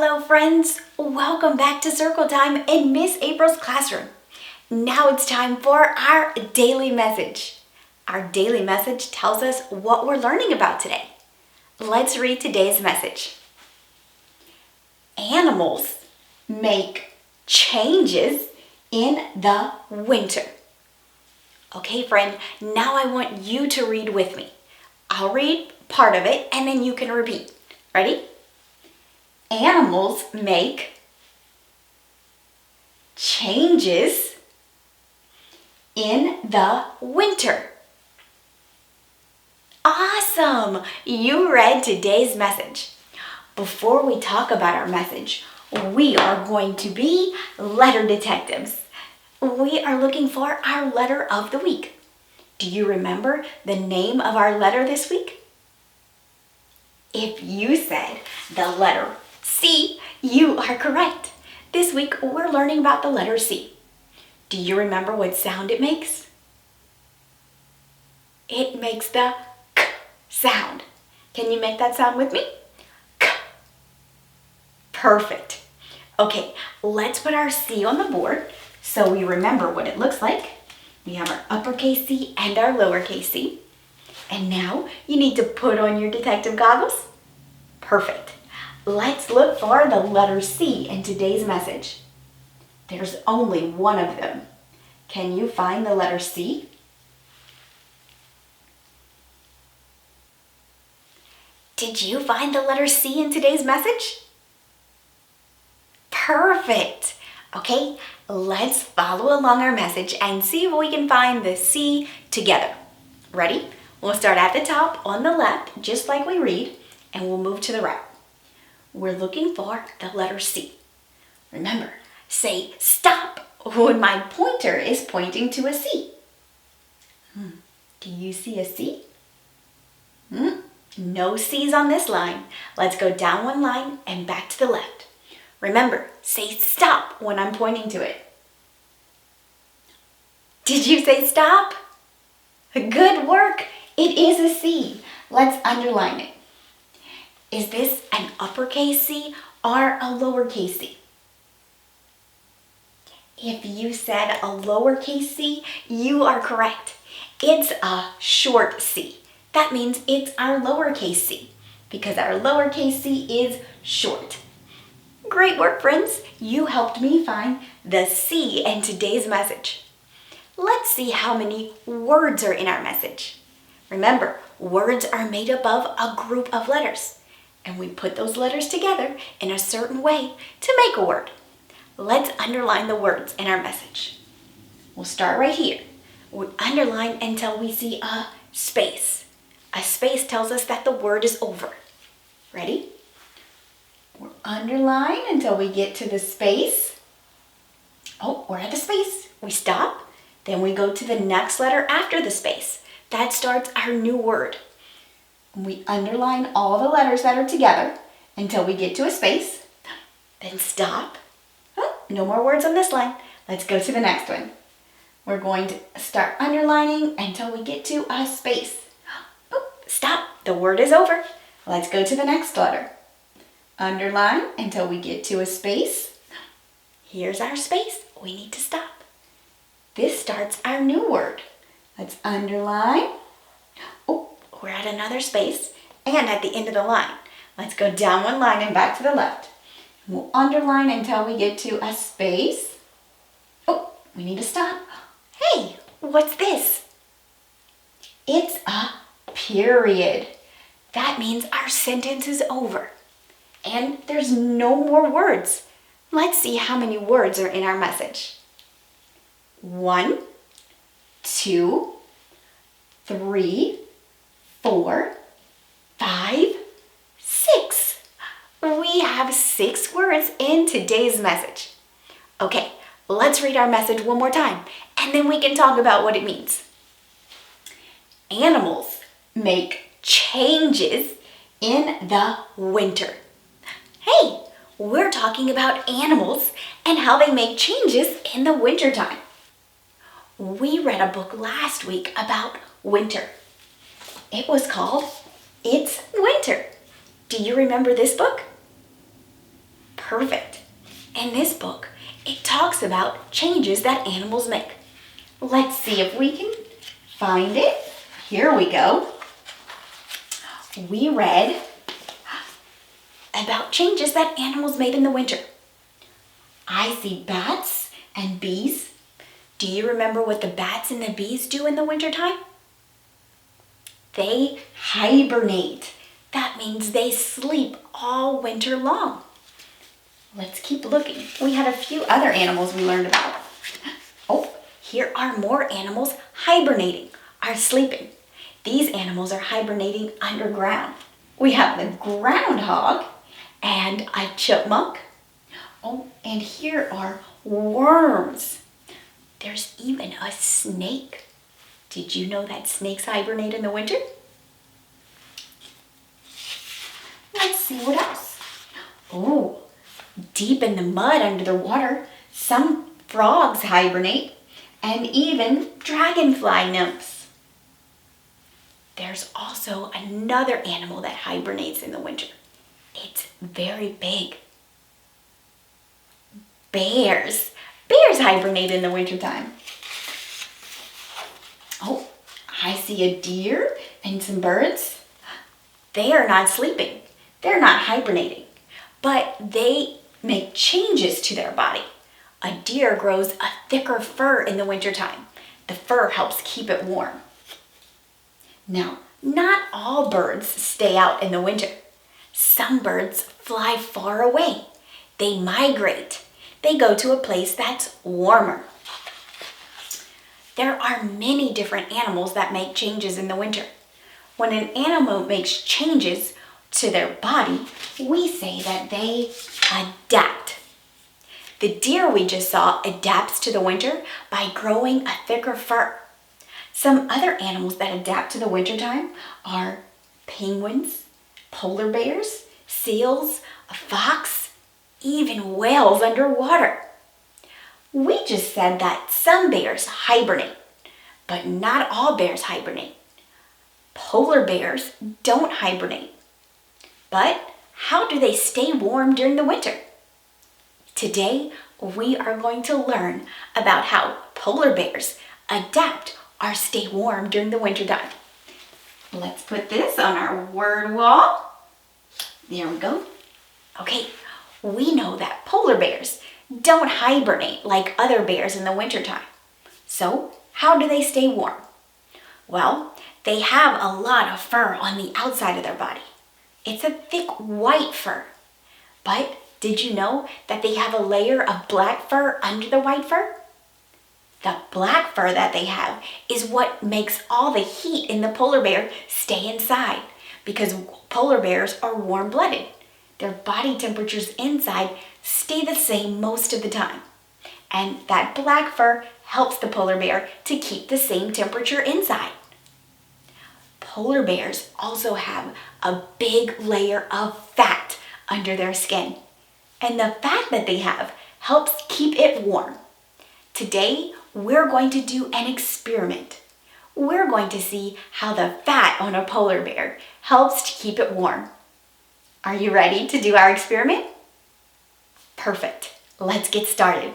Hello friends, welcome back to Circle Time in Miss April's classroom. Now it's time for our daily message. Our daily message tells us what we're learning about today. Let's read today's message. Animals make changes in the winter. Okay friend, now I want you to read with me. I'll read part of it and then you can repeat. Ready? Animals make changes in the winter. Awesome! You read today's message. Before we talk about our message, we are going to be letter detectives. We are looking for our letter of the week. Do you remember the name of our letter this week? If you said the letter C, you are correct. This week we're learning about the letter C. Do you remember what sound it makes? It makes the K sound. Can you make that sound with me? K. Perfect. Okay, let's put our C on the board so we remember what it looks like. We have our uppercase C and our lowercase c. And now you need to put on your detective goggles. Perfect. Let's look for the letter C in today's message. There's only one of them. Can you find the letter C? Did you find the letter C in today's message? Perfect. Okay, let's follow along our message and see if we can find the C together. Ready? We'll start at the top on the left, just like we read, and we'll move to the right. We're looking for the letter C. Remember, say stop when my pointer is pointing to a C. Do you see a C? No C's on this line. Let's go down one line and back to the left. Remember, say stop when I'm pointing to it. Did you say stop? Good work. It is a C. Let's underline it. Is this an uppercase C or a lowercase c? If you said a lowercase c, you are correct. It's a short C. That means it's our lowercase c because our lowercase c is short. Great work, friends. You helped me find the C in today's message. Let's see how many words are in our message. Remember, words are made up of a group of letters. And we put those letters together in a certain way to make a word. Let's underline the words in our message. We'll start right here. We underline until we see a space. A space tells us that the word is over. Ready? We'll underline until we get to the space. Oh, we're at the space. We stop. Then we go to the next letter after the space. That starts our new word. We underline all the letters that are together until we get to a space. Then stop. Oh, no more words on this line. Let's go to the next one. We're going to start underlining until we get to a space. Oh, stop. The word is over. Let's go to the next letter. Underline until we get to a space. Here's our space. We need to stop. This starts our new word. Let's underline. Oh, we're at another space and at the end of the line. Let's go down one line and back to the left. We'll underline until we get to a space. Oh, we need to stop. Hey, what's this? It's a period. That means our sentence is over. And there's no more words. Let's see how many words are in our message. 1, 2, 3, 4, 5, 6. We have 6 words in today's message. Okay, let's read our message one more time, and then we can talk about what it means. Animals make changes in the winter. Hey, we're talking about animals and how they make changes in the wintertime. We read a book last week about winter. It was called It's Winter. Do you remember this book? Perfect. In this book, it talks about changes that animals make. Let's see if we can find it. Here we go. We read about changes that animals made in the winter. I see bats and bees. Do you remember what the bats and the bees do in the wintertime? They hibernate. That means they sleep all winter long. Let's keep looking. We had a few other animals we learned about. Oh, here are more animals hibernating, are sleeping. These animals are hibernating underground. We have the groundhog and a chipmunk. Oh, and here are worms. There's even a snake. Did you know that snakes hibernate in the winter? Let's see what else. Oh, deep in the mud under the water, some frogs hibernate, and even dragonfly nymphs. There's also another animal that hibernates in the winter. It's very big. Bears. Bears hibernate in the wintertime. Oh, I see a deer and some birds. They are not sleeping. They're not hibernating, but they make changes to their body. A deer grows a thicker fur in the wintertime. The fur helps keep it warm. Now, not all birds stay out in the winter. Some birds fly far away. They migrate. They go to a place that's warmer. There are many different animals that make changes in the winter. When an animal makes changes to their body, we say that they adapt. The deer we just saw adapts to the winter by growing a thicker fur. Some other animals that adapt to the wintertime are penguins, polar bears, seals, a fox, even whales underwater. We just said that some bears hibernate, but not all bears hibernate. Polar bears don't hibernate. But how do they stay warm during the winter? Today, we are going to learn about how polar bears adapt or stay warm during the winter time. Let's put this on our word wall. There we go. Okay, we know that polar bears don't hibernate like other bears in the wintertime. So, how do they stay warm? Well, they have a lot of fur on the outside of their body. It's a thick white fur. But did you know that they have a layer of black fur under the white fur? The black fur that they have is what makes all the heat in the polar bear stay inside, because polar bears are warm-blooded. Their body temperatures inside stay the same most of the time. And that black fur helps the polar bear to keep the same temperature inside. Polar bears also have a big layer of fat under their skin. And the fat that they have helps keep it warm. Today, we're going to do an experiment. We're going to see how the fat on a polar bear helps to keep it warm. Are you ready to do our experiment? Perfect. Let's get started.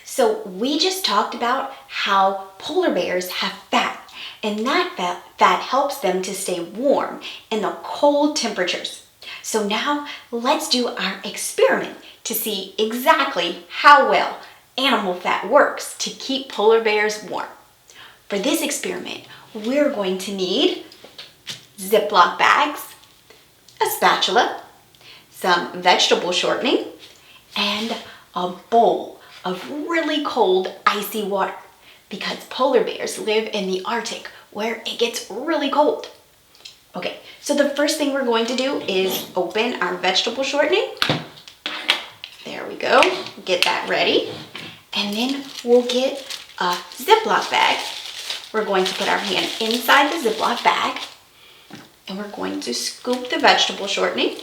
So we just talked about how polar bears have fat, and that fat helps them to stay warm in the cold temperatures. So now let's do our experiment to see exactly how well animal fat works to keep polar bears warm. For this experiment, we're going to need Ziploc bags, a spatula, some vegetable shortening, and a bowl of really cold, icy water, because polar bears live in the Arctic where it gets really cold. Okay, so the first thing we're going to do is open our vegetable shortening. There we go, get that ready. And then we'll get a Ziploc bag. We're going to put our hand inside the Ziploc bag, and we're going to scoop the vegetable shortening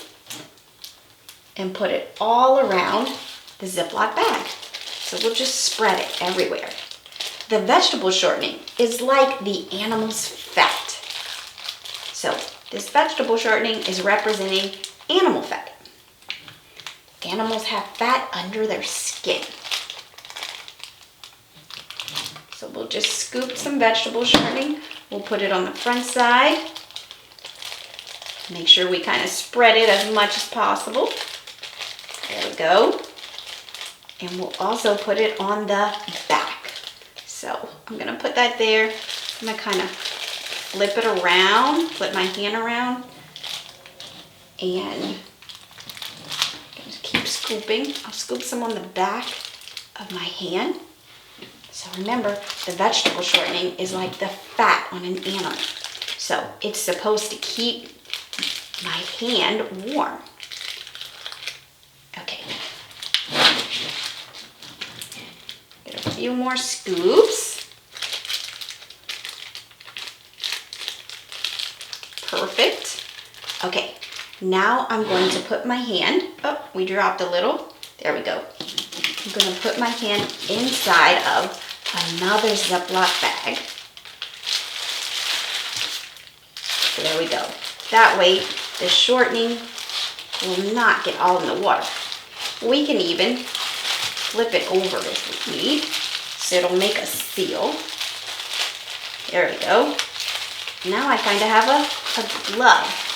and put it all around the Ziploc bag. So we'll just spread it everywhere. The vegetable shortening is like the animal's fat. So this vegetable shortening is representing animal fat. animals have fat under their skin. So we'll just scoop some vegetable shortening. We'll put it on the front side. Make sure we kind of spread it as much as possible. There we go. And we'll also put it on the back. So I'm gonna put that there. I'm gonna kind of flip it around, flip my hand around, and just keep scooping. I'll scoop some on the back of my hand. So remember, the vegetable shortening is like the fat on an animal. So it's supposed to keep my hand warm. Okay. Get a few more scoops. Perfect. Okay, now I'm going to put my hand, oh, we dropped a little. There we go. I'm going to put my hand inside of another Ziploc bag. There we go. That way the shortening will not get all in the water. We can even flip it over if we need, so it'll make a seal. There we go. Now I kind of have a glove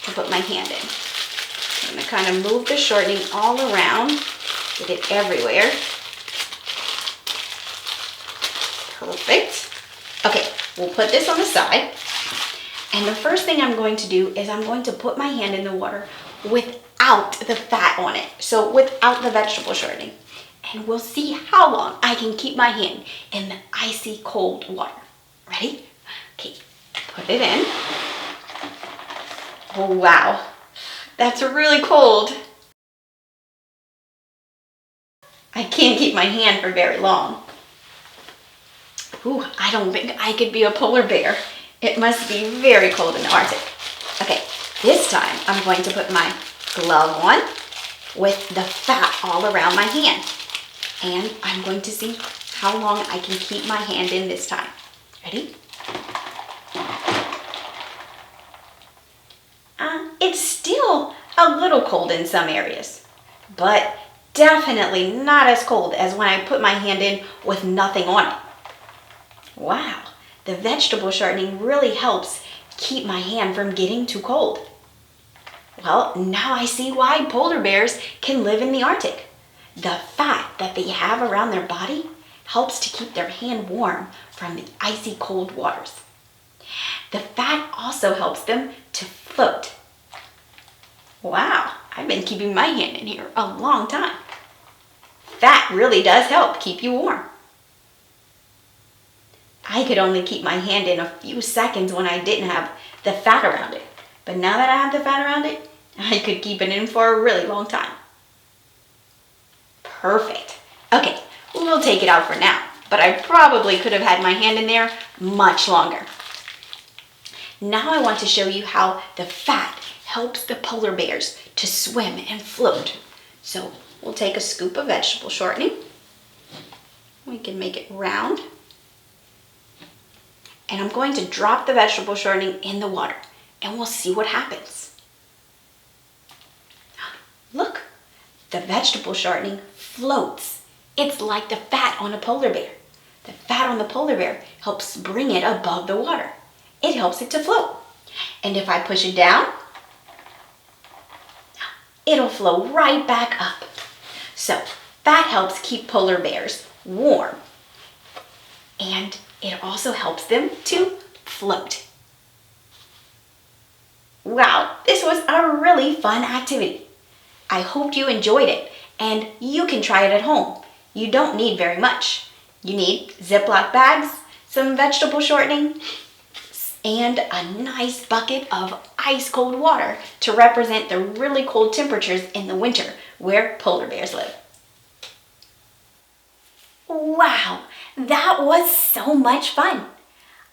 to put my hand in. I'm going to kind of move the shortening all around, get it everywhere. Perfect. Okay, we'll put this on the side. And the first thing I'm going to do is I'm going to put my hand in the water without the fat on it. So without the vegetable shortening. And we'll see how long I can keep my hand in the icy cold water. Ready? Okay, put it in. Oh, wow. That's really cold. I can't keep my hand for very long. Ooh, I don't think I could be a polar bear. It must be very cold in the Arctic. Okay, this time I'm going to put my glove on with the fat all around my hand. And I'm going to see how long I can keep my hand in this time. Ready? It's still a little cold in some areas, but definitely not as cold as when I put my hand in with nothing on it. Wow, the vegetable shortening really helps keep my hand from getting too cold. Well, now I see why polar bears can live in the Arctic. The fat that they have around their body helps to keep their hand warm from the icy cold waters. The fat also helps them to float. Wow, I've been keeping my hand in here a long time. Fat really does help keep you warm. I could only keep my hand in a few seconds when I didn't have the fat around it. But now that I have the fat around it, I could keep it in for a really long time. Perfect. Okay, we'll take it out for now, but I probably could have had my hand in there much longer. Now I want to show you how the fat helps the polar bears to swim and float. So we'll take a scoop of vegetable shortening. We can make it round. And I'm going to drop the vegetable shortening in the water and we'll see what happens. Look, the vegetable shortening floats. It's like the fat on a polar bear. The fat on the polar bear helps bring it above the water. It helps it to float. And if I push it down, it'll flow right back up. So fat helps keep polar bears warm. And it also helps them to float. Wow, this was a really fun activity. I hope you enjoyed it and you can try it at home. You don't need very much. You need Ziploc bags, some vegetable shortening, and a nice bucket of ice cold water to represent the really cold temperatures in the winter where polar bears live. Wow, that was so much fun.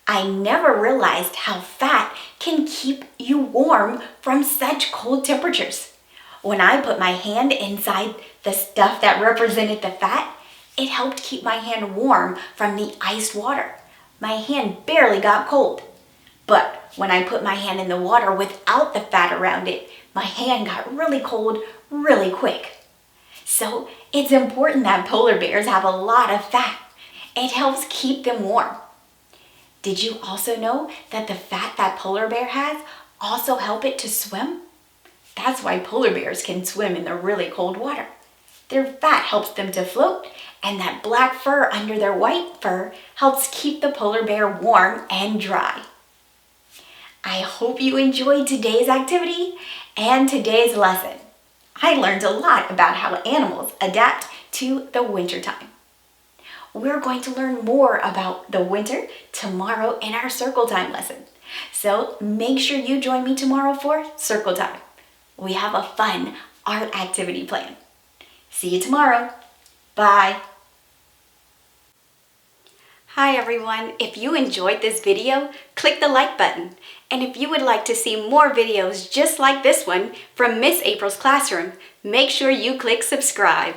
I never realized how fat can keep you warm from such cold temperatures. When I put my hand inside the stuff that represented the fat, it helped keep my hand warm from the iced water. My hand barely got cold. But when I put my hand in the water without the fat around it, my hand got really cold really quick. So it's important that polar bears have a lot of fat. It helps keep them warm. Did you also know that the fat that polar bear has also help it to swim? That's why polar bears can swim in the really cold water. Their fat helps them to float, and that black fur under their white fur helps keep the polar bear warm and dry. I hope you enjoyed today's activity and today's lesson. I learned a lot about how animals adapt to the wintertime. We're going to learn more about the winter tomorrow in our circle time lesson. So make sure you join me tomorrow for circle time. We have a fun art activity planned. See you tomorrow. Bye. Hi everyone. If you enjoyed this video, click the like button. And if you would like to see more videos just like this one from Miss April's classroom, make sure you click subscribe.